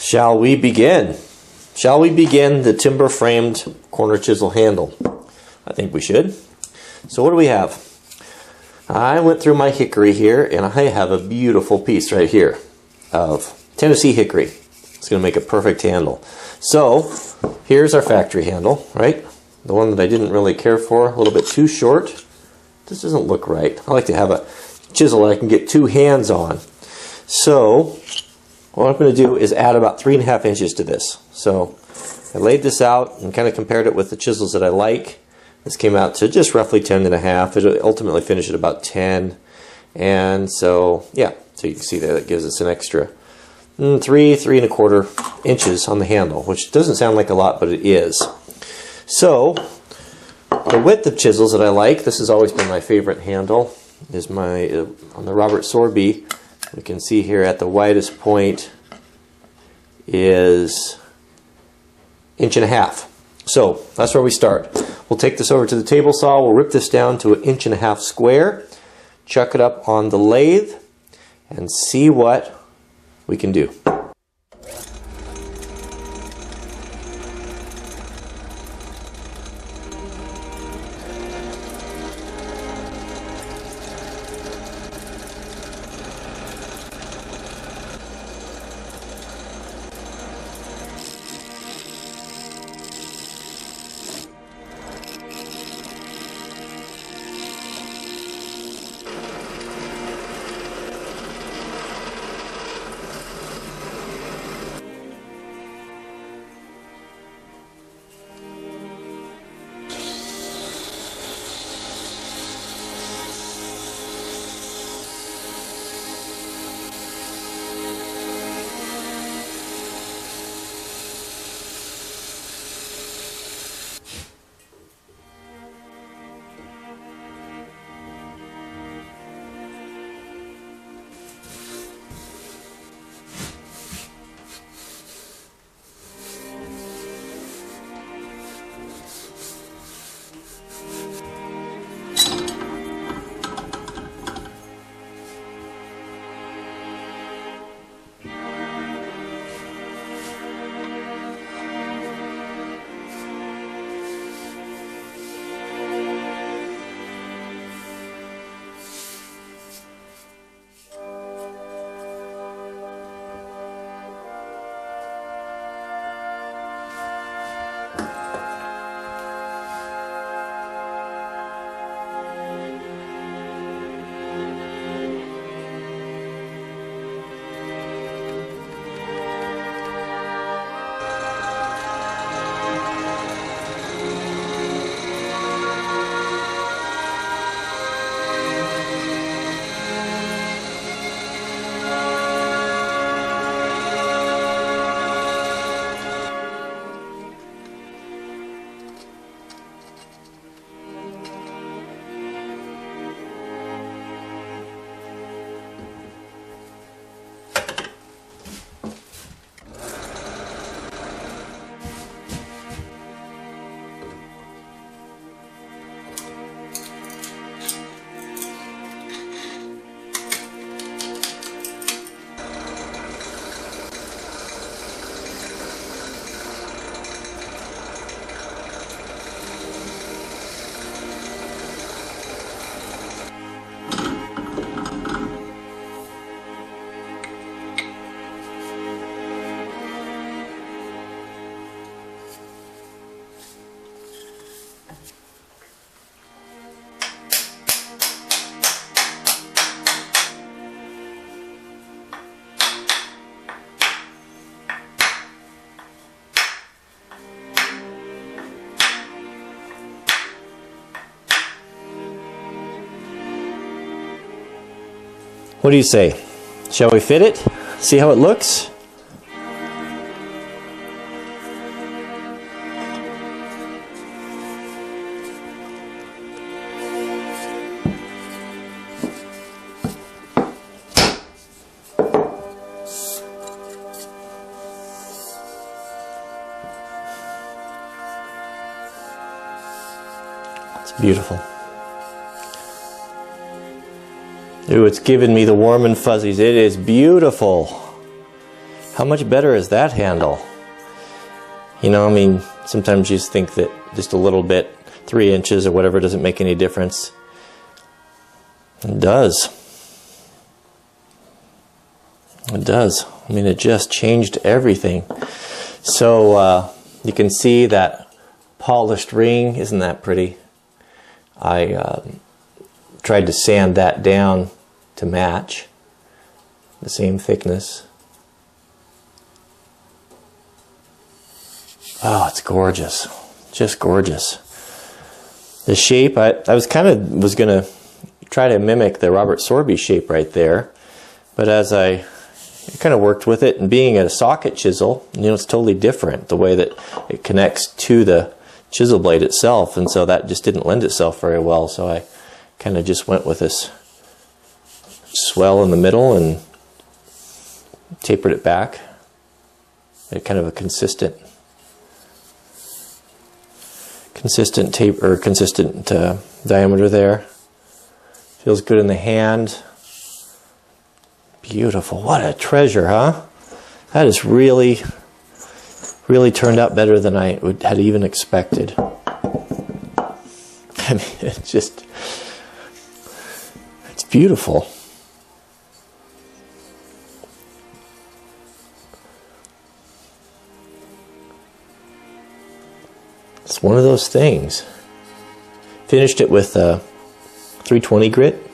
Shall we begin? Shall we begin the timber framed corner chisel handle? I think we should. So what do we have? I went through my hickory here and I have a beautiful piece right here of Tennessee hickory. It's going to make a perfect handle. So here's our factory handle, right? The one that I didn't really care for, a little bit too short. This doesn't look right. I like to have a chisel that I can get two hands on. So what I'm going to do is add about 3.5 inches to this. So I laid this out and kind of compared it with the chisels that I like. This came out to just roughly 10.5. It'll ultimately finish at about 10. And so, yeah, so you can see there that gives us an extra 3.25 inches on the handle, which doesn't sound like a lot, but it is. So the width of chisels that I like, this has always been my favorite handle, is my on the Robert Sorby. We can see here at the widest point is 1.5 inches. So that's where we start. We'll take this over to the table saw. We'll rip this down to 1.5 inches square, chuck it up on the lathe, and see what we can do. What do you say? Shall we fit it? See how it looks? It's beautiful. Ooh, it's giving me the warm and fuzzies. It is beautiful. How much better is that handle? You know, I mean, sometimes you just think that just a little bit, 3 inches or whatever, doesn't make any difference. It does. It does. I mean, it just changed everything. So you can see that polished ring. Isn't that pretty? I tried to sand that down to match the same thickness. Oh, it's gorgeous. Just gorgeous. The shape, I was going to try to mimic the Robert Sorby shape right there, but as I kind of worked with it, and being a socket chisel, you know, it's totally different the way that it connects to the chisel blade itself, and so that just didn't lend itself very well. So I kind of just went with this swell in the middle and tapered it back at kind of a consistent tape or consistent diameter there. Feels good in the hand. Beautiful. What a treasure, huh? That is really turned out better than I had even expected. I mean, it's beautiful. It's one of those things. Finished it with 320 grit.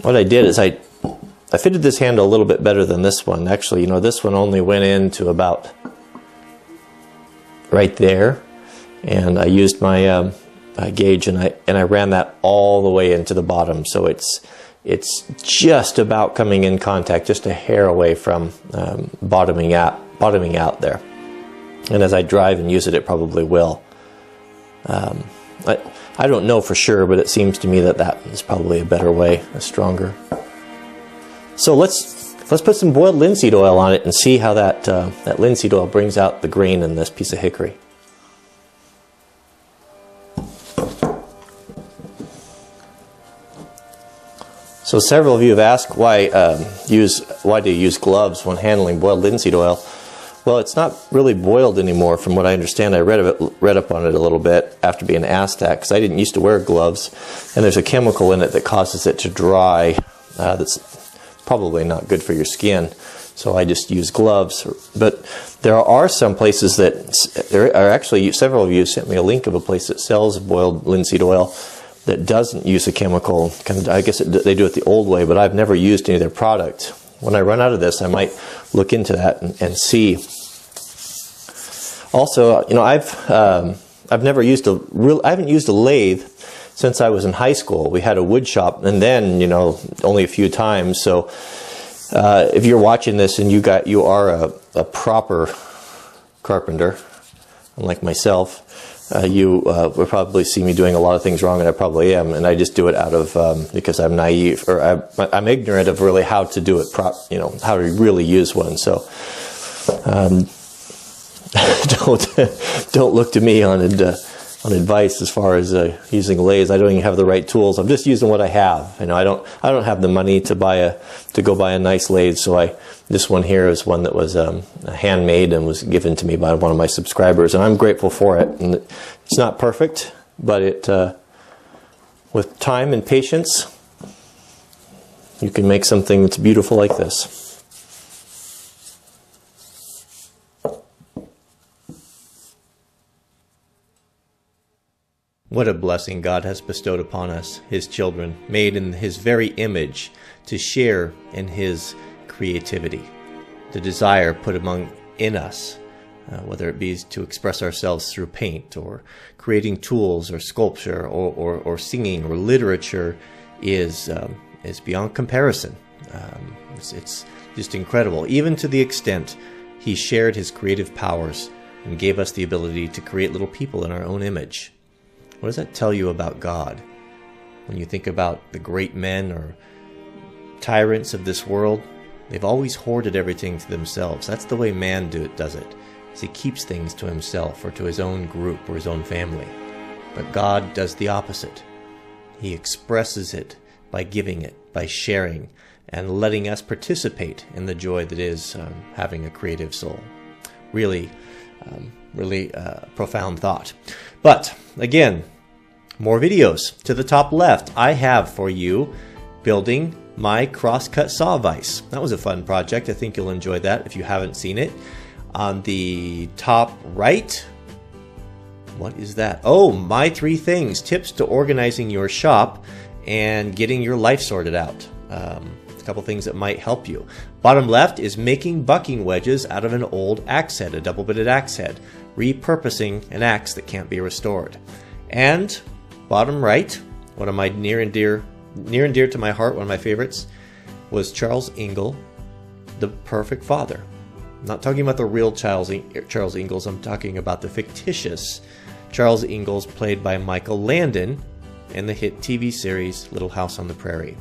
What I did is I fitted this handle a little bit better than this one. Actually, you know, this one only went into about right there, and I used my gauge and I ran that all the way into the bottom, so it's just about coming in contact, just a hair away from bottoming out there. And as I drive and use it, it probably will. I don't know for sure, but it seems to me that is probably a better way, a stronger. So let's put some boiled linseed oil on it and see how that linseed oil brings out the grain in this piece of hickory. So several of you have asked why do you use gloves when handling boiled linseed oil? Well, it's not really boiled anymore from what I understand. I read up on it a little bit after being asked that, because I didn't used to wear gloves, and there's a chemical in it that causes it to dry that's probably not good for your skin, so I just use gloves. But there are some places there are actually, several of you sent me a link of a place that sells boiled linseed oil that doesn't use a chemical. I guess they do it the old way, but I've never used any of their product. When I run out of this, I might look into that and see. Also, you know, I've never used I haven't used a lathe since I was in high school. We had a wood shop, and then, you know, only a few times. So if you're watching this and you are a proper carpenter, unlike myself, you would probably see me doing a lot of things wrong, and I probably am, and I just do it out of because I'm naive, or I'm ignorant of really how to do it, you know, how to really use one. So don't look to me on advice as far as using lathes. I don't even have the right tools. I'm just using what I have. You know, I don't have the money to go buy a nice lathe. So this one here is one that was handmade and was given to me by one of my subscribers, and I'm grateful for it. And it's not perfect, but with time and patience, you can make something that's beautiful like this. What a blessing God has bestowed upon us, His children, made in His very image, to share in His creativity, the desire put in us, whether it be to express ourselves through paint or creating tools or sculpture or singing or literature is beyond comparison. It's just incredible, even to the extent He shared His creative powers and gave us the ability to create little people in our own image. What does that tell you about God? When you think about the great men or tyrants of this world, they've always hoarded everything to themselves. That's the way man does it. He keeps things to himself or to his own group or his own family. But God does the opposite. He expresses it by giving it, by sharing, and letting us participate in the joy that is having a creative soul. Really profound thought. But again, more videos. To the top left, I have for you building my crosscut saw vise. That was a fun project. I think you'll enjoy that if you haven't seen it. On the top right, what is that? Oh, my 3 things. Tips to organizing your shop and getting your life sorted out. A couple things that might help you. Bottom left is making bucking wedges out of an old axe head, a double-bitted axe head, repurposing an axe that can't be restored. And bottom right, one of my near and dear to my heart, one of my favorites, was Charles Ingle, The Perfect Father. I'm not talking about the real Charles Ingalls, I'm talking about the fictitious Charles Ingalls, played by Michael Landon in the hit TV series Little House on the Prairie.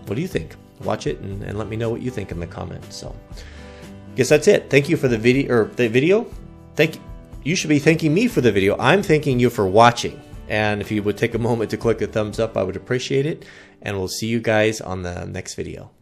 What do you think? Watch it and let me know what you think in the comments. So, guess that's it. Thank you for the video. Thank you. You should be thanking me for the video. I'm thanking you for watching. And if you would take a moment to click the thumbs up, I would appreciate it. And we'll see you guys on the next video.